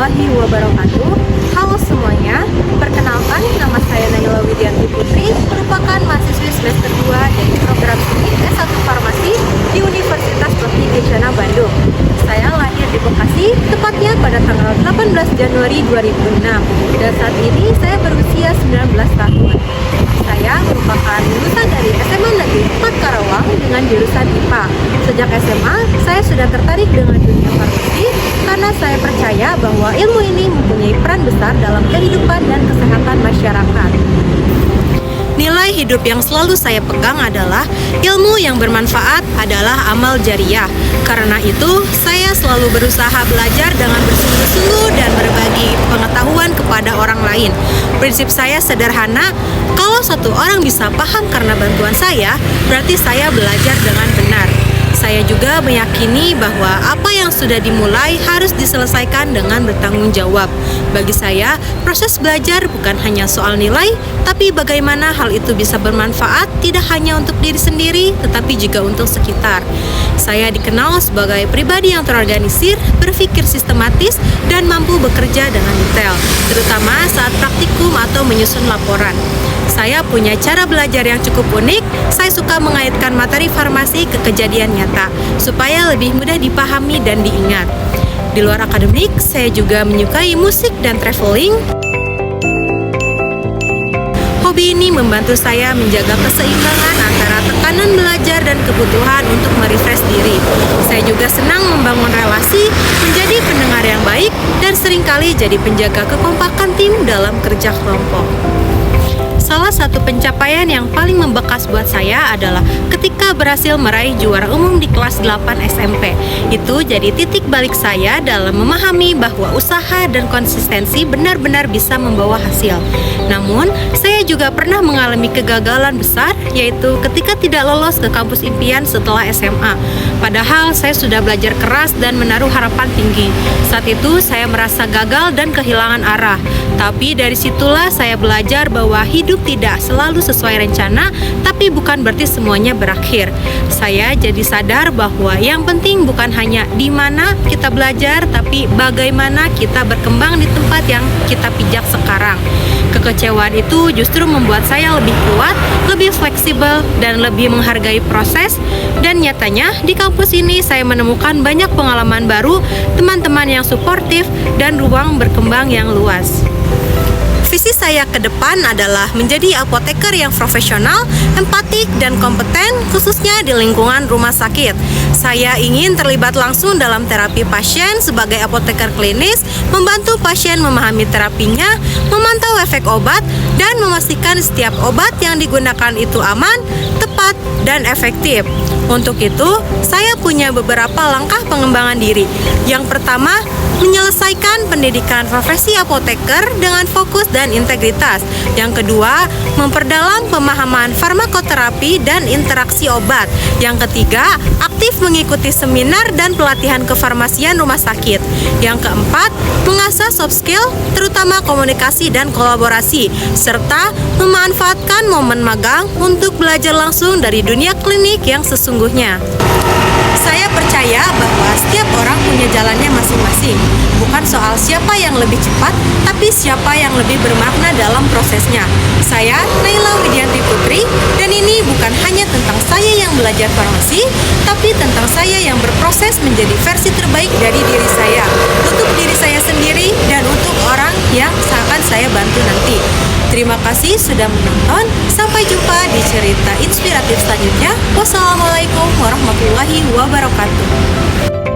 warahmatullahi wabarakatuh. Halo semuanya, perkenalkan nama saya Naila Widianti Putri, merupakan mahasiswi semester 2 dari program studi S1 Farmasi di Universitas Teknik Kencana Bandung. Saya lahir di Bekasi, tepatnya pada tanggal 18 Januari 2006, dan saat ini saya berusia 19 tahun. Saya merupakan lulusan dari SMA Negeri 4 Karawang dengan jurusan IPA. Sejak SMA, saya sudah tertarik dengan dunia farmasi karena saya percaya bahwa ilmu ini mempunyai peran besar dalam kehidupan dan kesehatan masyarakat. Nilai hidup yang selalu saya pegang adalah ilmu yang bermanfaat adalah amal jariah. Karena itu, saya selalu berusaha belajar dengan bersungguh-sungguh dan berbagi pengetahuan kepada orang lain. Prinsip saya sederhana, kalau satu orang bisa paham karena bantuan saya, berarti saya belajar dengan benar. Saya juga meyakini bahwa apa yang sudah dimulai harus diselesaikan dengan bertanggung jawab. Bagi saya, proses belajar bukan hanya soal nilai, tapi bagaimana hal itu bisa bermanfaat tidak hanya untuk diri sendiri, tetapi juga untuk sekitar. Saya dikenal sebagai pribadi yang terorganisir, berpikir sistematis, dan mampu bekerja dengan detail, terutama saat praktikum atau menyusun laporan. Saya punya cara belajar yang cukup unik. Saya suka mengaitkan materi farmasi ke kejadian nyata, supaya lebih mudah dipahami dan diingat. Di luar akademik, saya juga menyukai musik dan traveling. Hobi ini membantu saya menjaga keseimbangan antara tekanan belajar dan kebutuhan untuk merefresh diri. Saya juga senang membangun relasi, menjadi pendengar yang baik, dan seringkali jadi penjaga kekompakan tim dalam kerja kelompok. Salah satu pencapaian yang paling membekas buat saya adalah ketika berhasil meraih juara umum di kelas 8 SMP. Itu jadi titik balik saya dalam memahami bahwa usaha dan konsistensi benar-benar bisa membawa hasil. Namun, saya juga pernah mengalami kegagalan besar, yaitu ketika tidak lolos ke kampus impian setelah SMA. Padahal saya sudah belajar keras dan menaruh harapan tinggi. Saat itu saya merasa gagal dan kehilangan arah. Tapi dari situlah saya belajar bahwa hidup tidak selalu sesuai rencana, tapi bukan berarti semuanya berakhir. Saya jadi sadar bahwa yang penting bukan hanya di mana kita belajar, tapi bagaimana kita berkembang di tempat yang kita pijak sekarang. Kekecewaan itu justru membuat saya lebih kuat, lebih fleksibel, dan lebih menghargai proses. Dan nyatanya, di kampus ini saya menemukan banyak pengalaman baru, teman-teman yang suportif, dan ruang berkembang yang luas. Visi saya ke depan adalah menjadi apoteker yang profesional, empatik, dan kompeten, khususnya di lingkungan rumah sakit. Saya ingin terlibat langsung dalam terapi pasien sebagai apoteker klinis, membantu pasien memahami terapinya, memantau efek obat, dan memastikan setiap obat yang digunakan itu aman, tepat, dan efektif. Untuk itu, saya punya beberapa langkah pengembangan diri. Yang pertama, menyelesaikan pendidikan profesi apoteker dengan fokus dan integritas. Yang kedua, memperdalam pemahaman farmakoterapi dan interaksi obat. Yang ketiga, aktif mengikuti seminar dan pelatihan kefarmasian rumah sakit. Yang keempat, mengasah soft skill, terutama komunikasi dan kolaborasi, serta memanfaatkan momen magang untuk belajar langsung dari dunia klinik yang sesungguhnya. Saya percaya bahwa setiap orang punya jalannya masing-masing. Bukan soal siapa yang lebih cepat, tapi siapa yang lebih bermakna dalam prosesnya. Saya Naila Widianti Putri, dan ini bukan hanya tentang saya yang belajar farmasi, tapi tentang saya yang berproses menjadi versi terbaik dari diri saya, untuk diri saya sendiri dan untuk orang yang akan saya bantu nanti. Terima kasih sudah menonton. Sampai jumpa di cerita inspiratif selanjutnya. Wassalamualaikum warahmatullahi wabarakatuh.